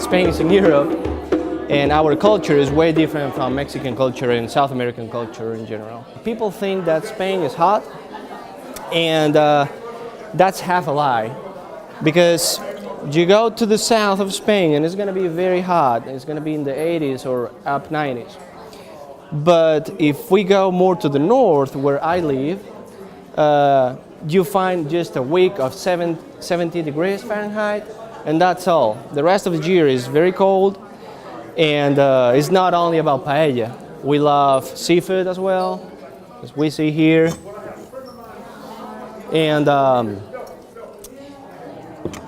Spain is in Europe, and our culture is way different from Mexican culture and South American culture in general. People think that Spain is hot, and that's half a lie, because you go to the south of Spain and it's going to be very hot. It's going to be in the 80s or up 90s. But if we go more to the north, where I live, you find just a week of 70 degrees Fahrenheit, and that's all. The rest of the year is very cold, and it's not only about paella. We love seafood as well, as we see here. And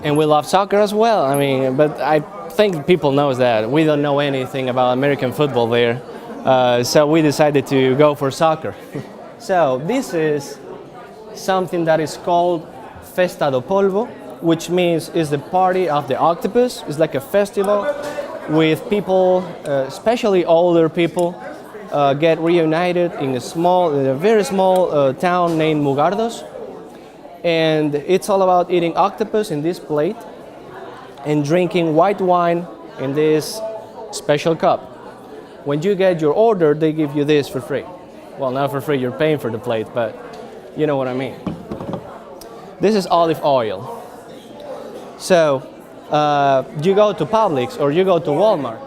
we love soccer as well. I mean, but I think people knows that. We don't know anything about American football there. So we decided to go for soccer. So this is something that is called Festa do Polvo, which means is the party of the octopus. It's like a festival with people, especially older people, get reunited in a very small town named Mugardos. And it's all about eating octopus in this plate and drinking white wine in this special cup. When you get your order, they give you this for free. Well, not for free, you're paying for the plate, but you know what I mean. This is olive oil. So you go to Publix or you go to Walmart,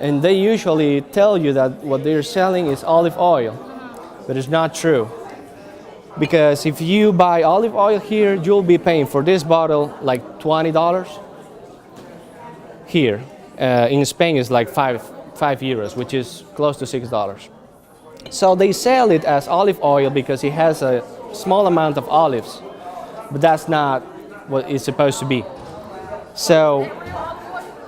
and they usually tell you that what they're selling is olive oil, but it's not true. Because if you buy olive oil here, you'll be paying for this bottle like $20. Here, in Spain, it's like 5 euros, which is close to $6. So they sell it as olive oil because it has a small amount of olives, but that's not what it's supposed to be. So,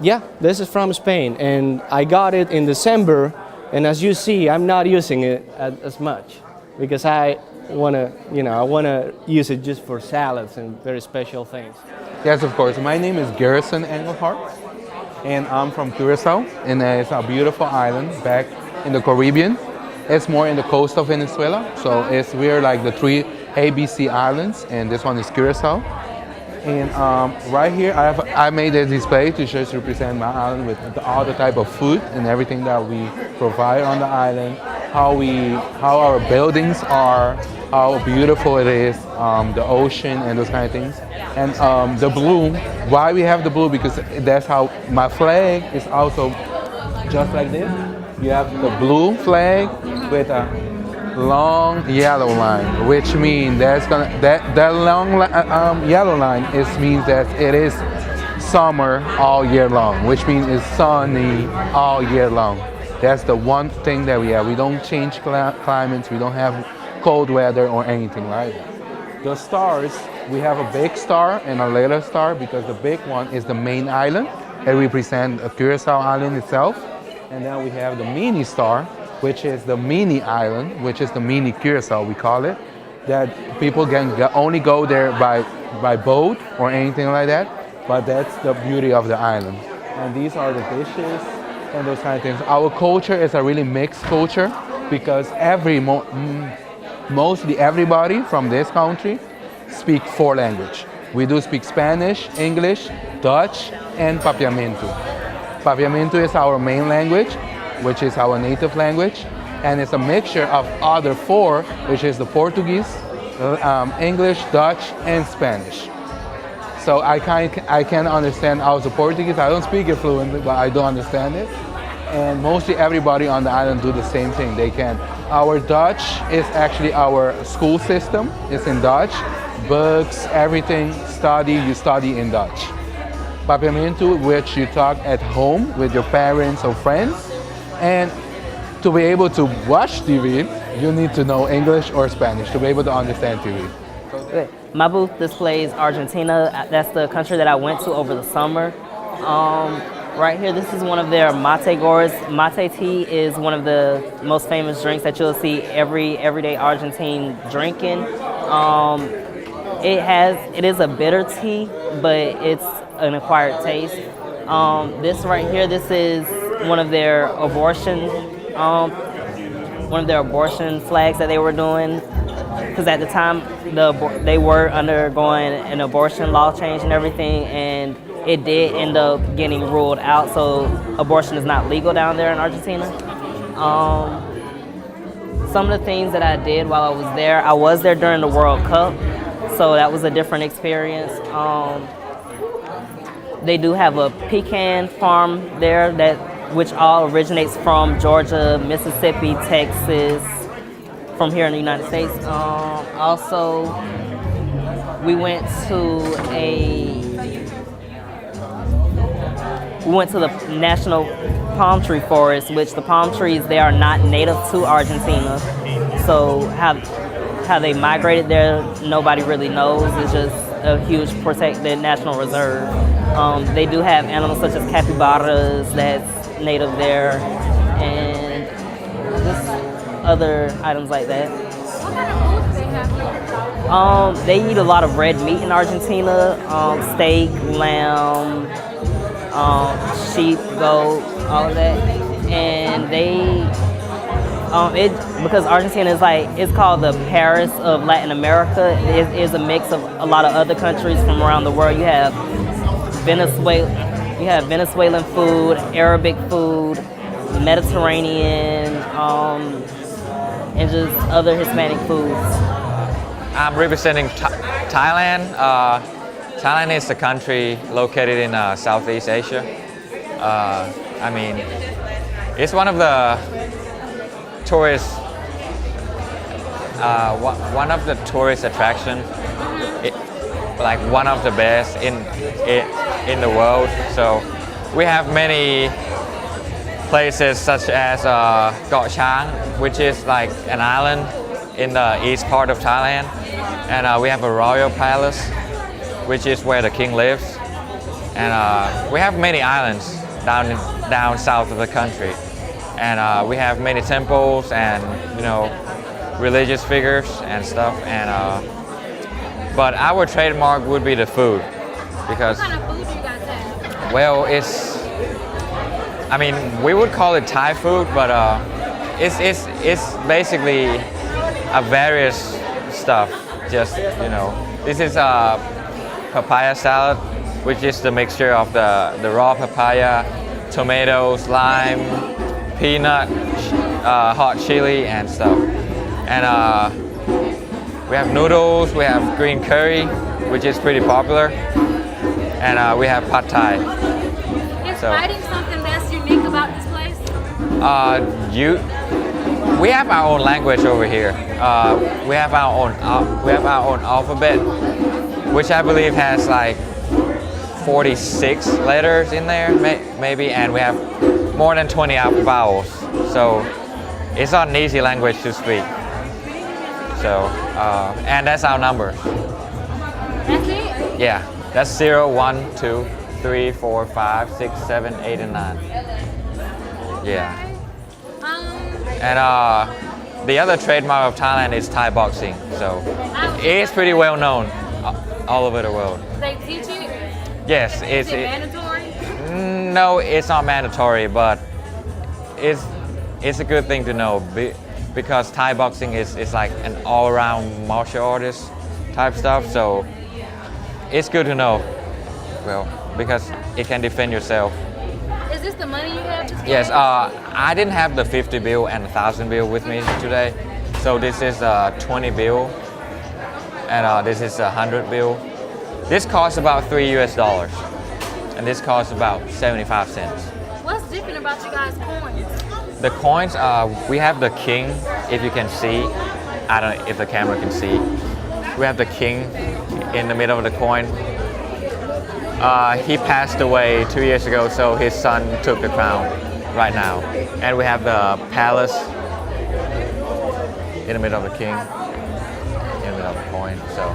yeah, this is from Spain, and I got it in December, and as you see, I'm not using it as much because I want to use it just for salads and very special things. Yes, of course. My name is Garrison Engelhart, and I'm from Curacao, and it's a beautiful island back in the Caribbean. It's more in the coast of Venezuela, so we're like the 3 ABC islands, and this one is Curacao. And right here, I made a display to just represent my island with all the type of food and everything that we provide on the island, how our buildings are, how beautiful it is, the ocean and those kind of things. And the blue, why we have the blue, because that's how my flag is also just like this. You have the blue flag with a long yellow line, which means that long yellow line means that it is summer all year long, which means it's sunny all year long. That's the one thing that we have. We don't change climates. We don't have cold weather or anything like that. The stars, we have a big star and a little star, because the big one is the main island. It represents Curacao Island itself. And then we have the mini star, which is the mini island, which is the mini Curacao, we call it, that people can only go there by boat or anything like that, but that's the beauty of the island. And these are the dishes and those kind of things. Our culture is a really mixed culture, because mostly everybody from this country speak 4 languages. We do speak Spanish, English, Dutch, and Papiamento. Papiamento is our main language, which is our native language, and it's a mixture of other 4, which is the Portuguese, English, Dutch, and Spanish. So I can understand also Portuguese. I don't speak it fluently, but I do understand it. And mostly everybody on the island do the same thing. They can. Our Dutch is actually our school system. It's in Dutch. Books, everything, you study in Dutch. Papiamento, which you talk at home with your parents or friends. And to be able to watch TV, you need to know English or Spanish to be able to understand TV. Okay. My booth displays Argentina. That's the country that I went to over the summer. Right here, this is one of their mate gourds. Mate tea is one of the most famous drinks that you'll see everyday Argentine drinking. It is a bitter tea, but it's an acquired taste. This right here, this is one of their abortion flags that they were doing. because at the time they were undergoing an abortion law change and everything, and it did end up getting ruled out. So abortion is not legal down there in Argentina. Some of the things that I did while I was there during the World Cup, so that was a different experience. They do have a pecan farm there which all originates from Georgia, Mississippi, Texas, from here in the United States. Also, we went to the National Palm Tree Forest, which the palm trees, they are not native to Argentina. So how they migrated there, nobody really knows. It's just a huge protected national reserve. They do have animals such as capybaras that's native there, and just other items like that. What kind of food do they have here? They eat a lot of red meat in Argentina, steak, lamb, sheep, goat, all of that. And because Argentina is it's called the Paris of Latin America. It is a mix of a lot of other countries from around the world. You have Venezuelan food, Arabic food, Mediterranean, and just other Hispanic foods. I'm representing Thailand. Thailand is a country located in Southeast Asia. I mean, it's one of the tourist attractions, like one of the best in the world. So we have many places such as Koh Chang, which is like an island in the east part of Thailand, and we have a royal palace, which is where the king lives, and we have many islands down south of the country, and we have many temples and religious figures and stuff, and but our trademark would be the food, because What kind of food do you guys have? well, we would call it Thai food, but it's basically a various stuff. Just this is a papaya salad, which is the mixture of the raw papaya, tomatoes, lime, peanut, hot chili, and stuff. And we have noodles, we have green curry, which is pretty popular, and we have pad thai. Is fighting something that's unique about this place? We have our own language over here. We have our own alphabet, which I believe has like 46 letters in there, maybe, and we have more than 20 vowels. So it's not an easy language to speak. So and that's our number. That's it? Yeah, that's 0, 1, 2, 3, 4, 5, 6, 7, 8, and 9. Yeah. And the other trademark of Thailand is Thai boxing. So it is pretty well known all over the world. They teach it? Yes, Is it mandatory? No, it's not mandatory, but it's a good thing to know because Thai boxing is like an all-around martial artist type stuff. So it's good to know, well, because it can defend yourself. Is this the money you have? Yes, I didn't have the 50 bill and 1,000 bill with me today. So this is a 20 bill and this is a 100 bill. This costs about $3 US and this costs about 75 cents. What's different about you guys' coins? The coins, we have the king, if you can see. I don't know if the camera can see. We have the king in the middle of the coin. He passed away 2 years ago, so his son took the crown right now. And we have the palace in the middle of the king, in the middle of the coin. So.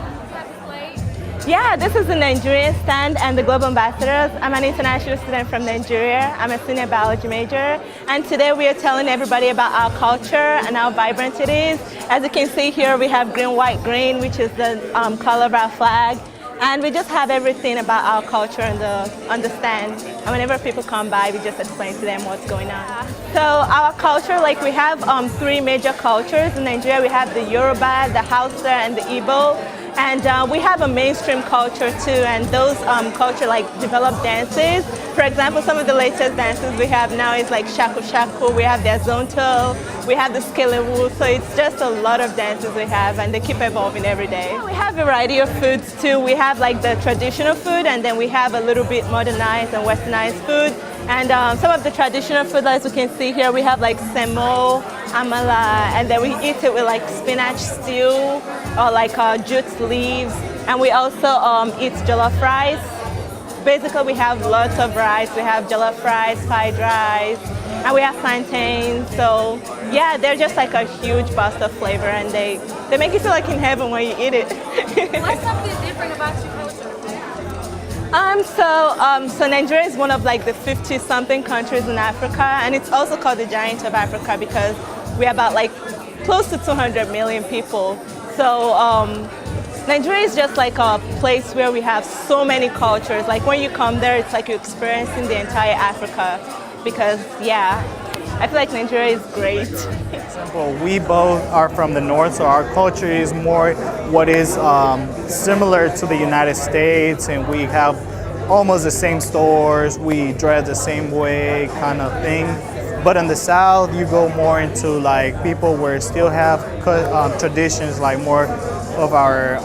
Yeah, this is the Nigerian stand and the Global Ambassadors. I'm an international student from Nigeria. I'm a senior biology major. And today we are telling everybody about our culture and how vibrant it is. As you can see here, we have green, white, green, which is the color of our flag. And we just have everything about our culture on the stand. And whenever people come by, we just explain to them what's going on. So our culture, like we have 3 major cultures. In Nigeria, we have the Yoruba, the Hausa, and the Igbo. And we have a mainstream culture too, and those culture like develop dances. For example, some of the latest dances we have now is like shaku shaku, we have the azonto, we have the skelewu, so it's just a lot of dances we have, and they keep evolving every day. We have a variety of foods too. We have like the traditional food, and then we have a little bit modernized and westernized food. And some of the traditional food, as you can see here, we have like semo, amala, and then we eat it with like spinach stew or like jute leaves. And we also eat jollof rice. Basically, we have lots of rice. We have jollof rice, fried rice, and we have plantains. So yeah, they're just like a huge burst of flavor, and they make you feel like in heaven when you eat it. What's something different about your culture? So Nigeria is one of like the 50-something countries in Africa, and it's also called the Giant of Africa because we're about like close to 200 million people. So Nigeria is just like a place where we have so many cultures. Like when you come there, it's like you're experiencing the entire Africa because yeah, I feel like Nigeria is great. Well, we both are from the north, so our culture is more what is similar to the United States, and we have almost the same stores, we dress the same way kind of thing. But in the south, you go more into like people where still have traditions, like more of our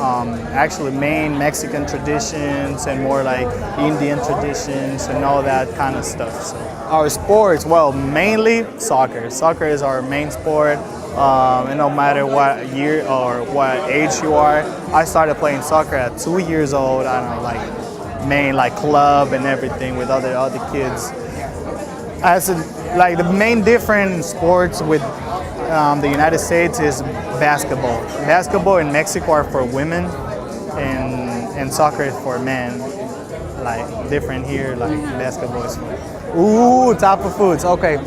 actually main Mexican traditions and more like Indian traditions and all that kind of stuff. So our sports, well, mainly soccer. Soccer is our main sport. And no matter what year or what age you are, I started playing soccer at 2 years old. I don't know, like main like club and everything with other kids. Like the main difference in sports with the United States is basketball. Basketball in Mexico are for women, and soccer is for men. Like different here, like basketball is for. Type of foods. Okay.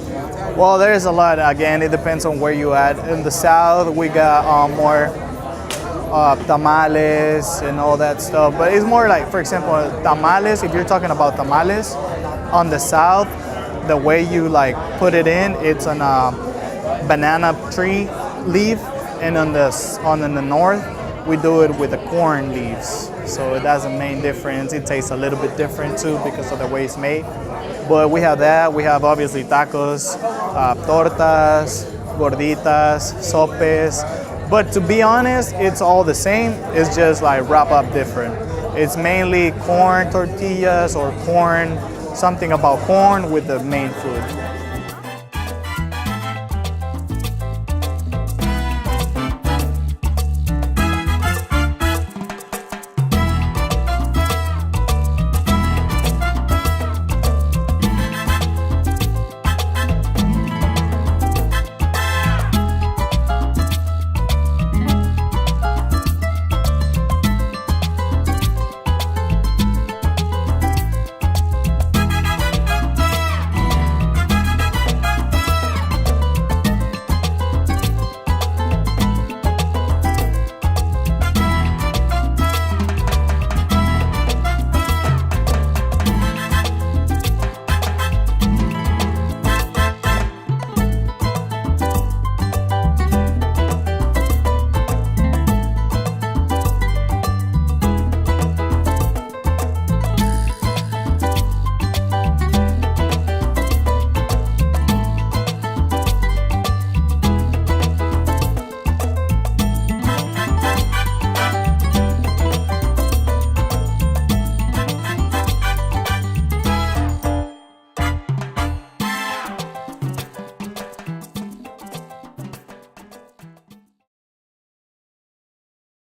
Well, there's a lot. Again, it depends on where you at. In the south, we got more tamales and all that stuff. But it's more like, for example, tamales. If you're talking about tamales, on the south, the way you like put it in, it's on a banana tree leaf, and on the north, we do it with the corn leaves. So that's the main difference. It tastes a little bit different too because of the way it's made. But we have that. We have obviously tacos, tortas, gorditas, sopes. But to be honest, it's all the same. It's just like wrap up different. It's mainly corn tortillas or corn, something about corn with the main food.